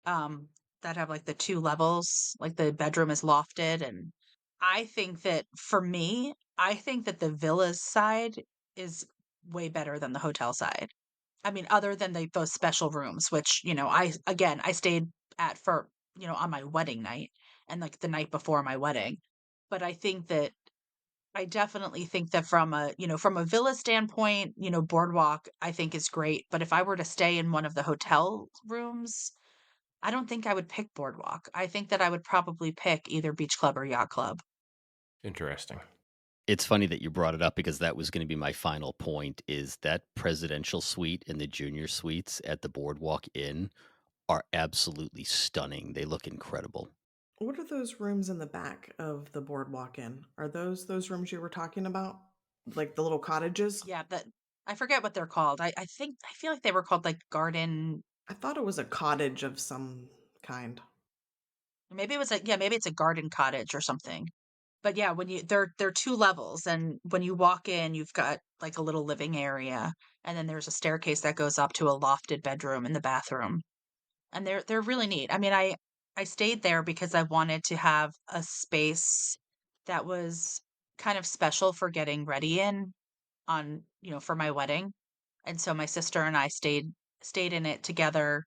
Um, that have like the two levels, like the bedroom is lofted. And I think that for me, I think that the villas side is way better than the hotel side. I mean, other than those special rooms, which, I stayed at for, on my wedding night and like the night before my wedding. But I definitely think that from a villa standpoint, Boardwalk, I think is great. But if I were to stay in one of the hotel rooms, I don't think I would pick Boardwalk. I think that I would probably pick either Beach Club or Yacht Club. Interesting. It's funny that you brought it up because that was going to be my final point, is that presidential suite and the junior suites at the Boardwalk Inn are absolutely stunning. They look incredible. What are those rooms in the back of the Boardwalk Inn? Are those rooms you were talking about? Like the little cottages? Yeah, that I forget what they're called. I feel like they were called like garden. I thought it was a cottage of some kind. Maybe it was a yeah, maybe it's a garden cottage or something. But yeah, when you they're two levels, and when you walk in, you've got like a little living area, and then there's a staircase that goes up to a lofted bedroom in the bathroom. And they're really neat. I mean, I stayed there because I wanted to have a space that was kind of special for getting ready in on, for my wedding. And so my sister and I stayed in it together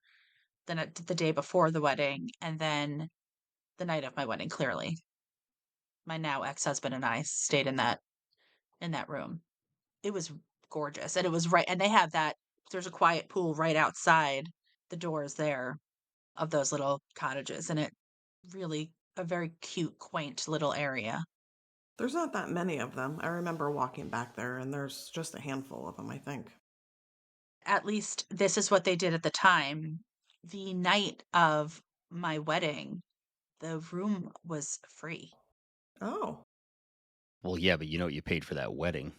the day before the wedding, and then the night of my wedding, clearly. My now ex-husband and I stayed in that room. It was gorgeous. And it was right, and they have that there's a quiet pool right outside the doors there of those little cottages, and it really a very cute, quaint little area. There's not that many of them. I remember walking back there, and there's just a handful of them, I think. At least this is what they did at the time. The night of my wedding, the room was free. Oh, Well, yeah, but you know what you paid for that wedding?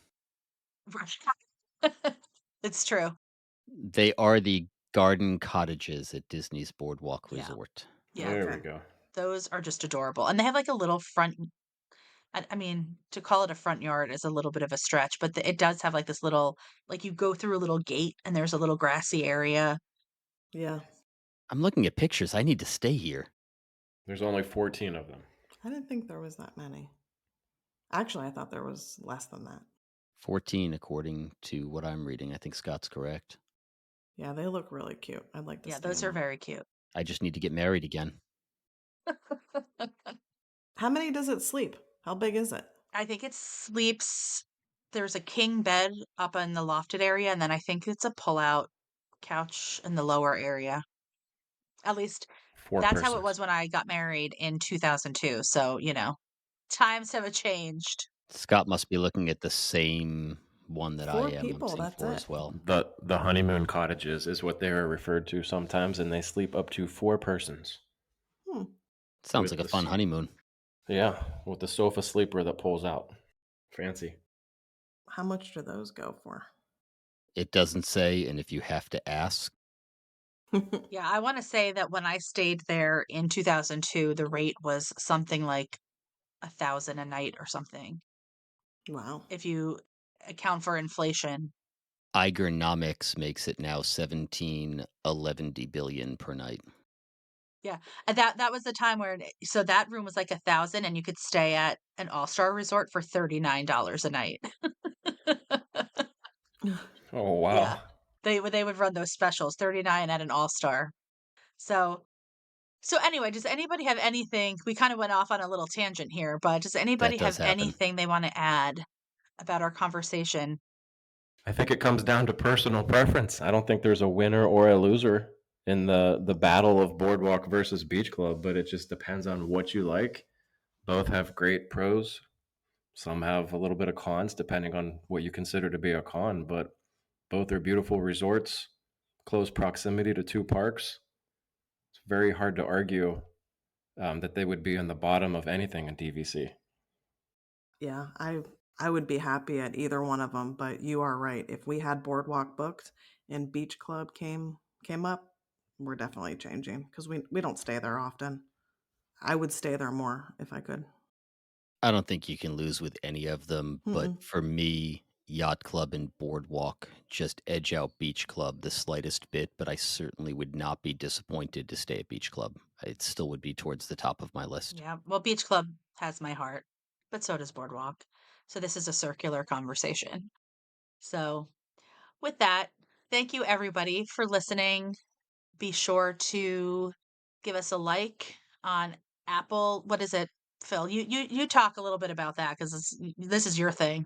It's true. They are the garden cottages at Disney's Boardwalk Yeah. Resort. Yeah. There okay. we go. Those are just adorable. And they have like a little front I mean, to call it a front yard is a little bit of a stretch, but it does have like this little like you go through a little gate and there's a little grassy area. Yeah. I'm looking at pictures. I need to stay here. There's only 14 of them. I didn't think there was that many. Actually, I thought there was less than that. 14, according to what I'm reading. I think Scott's correct. Yeah, they look really cute. I'd like to Yeah, stay those in are them. very cute. I just need to get married again. How many does it sleep? How big is it? I think it sleeps there's a king bed up in the lofted area, and then I think it's a pull-out couch in the lower area. At least Four that's how it persons. was when I got married in 2002. So, times have changed. Scott must be looking at the same one that I 4 am. I'm people, seeing that's 4 it. as well. The honeymoon cottages is what they are referred to sometimes, and they sleep up to 4 persons. Hmm. Sounds With like a the fun s- honeymoon. Yeah, with the sofa sleeper that pulls out. Fancy. How much do those go for? It doesn't say, and if you have to ask, Yeah, I want to say that when I stayed there in 2002, the rate was something like 1,000 a night or something. Wow. If you account for inflation. Igernomics makes it now 1711 billion per night. Yeah, and that was the time where so that room was like 1,000 and you could stay at an all-star resort for $39 a night. Oh, Yeah. wow. They would run those specials, 39 at an all-star. So so anyway, does anybody have anything we kind of went off on a little tangent here, but does That anybody have does happen. anything they want to add about our conversation? I think it comes down to personal preference. I don't think there's a winner or a loser in the battle of Boardwalk versus Beach Club, but it just depends on what you like. Both have great pros. Some have a little bit of cons, depending on what you consider to be a con, but both are beautiful resorts, close proximity to 2 parks. It's very hard to argue that they would be in the bottom of anything in DVC. Yeah, I would be happy at either one of them, but you are right. If we had Boardwalk booked and Beach Club came up, we're definitely changing because we don't stay there often. I would stay there more if I could. I don't think you can lose with any of them, but Mm-mm. for me, Yacht Club and Boardwalk just edge out Beach Club the slightest bit, but I certainly would not be disappointed to stay at Beach Club. It still would be towards the top of my list. Yeah, well, Beach Club has my heart, but so does Boardwalk. So this is a circular conversation. So with that, thank you everybody for listening. Be sure to give us a like on Apple. What is it, Phil? You talk a little bit about that because this is your thing.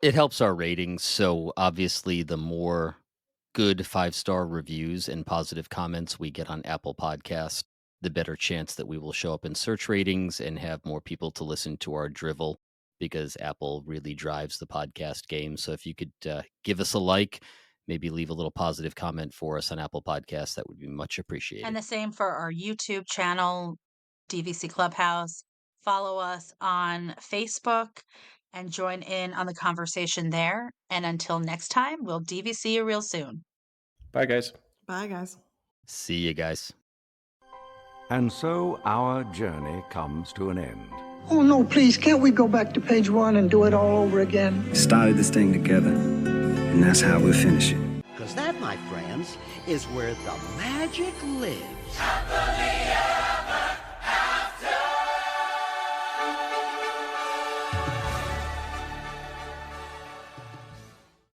It helps our ratings, so obviously the more good 5-star reviews and positive comments we get on Apple Podcast, the better chance that we will show up in search ratings and have more people to listen to our drivel, because Apple really drives the podcast game. So if you could give us a like, maybe leave a little positive comment for us on Apple Podcasts, that would be much appreciated. And the same for our YouTube channel, DVC Clubhouse. Follow us on Facebook and join in on the conversation there. And until next time, we'll DVC you real soon. Bye, guys. Bye, guys. See you guys. And so our journey comes to an end. Oh, no, please, can't we go back to page 1 and do it all over again? Started this thing together, and that's how we'll finish it. Because that, my friends, is where the magic lives.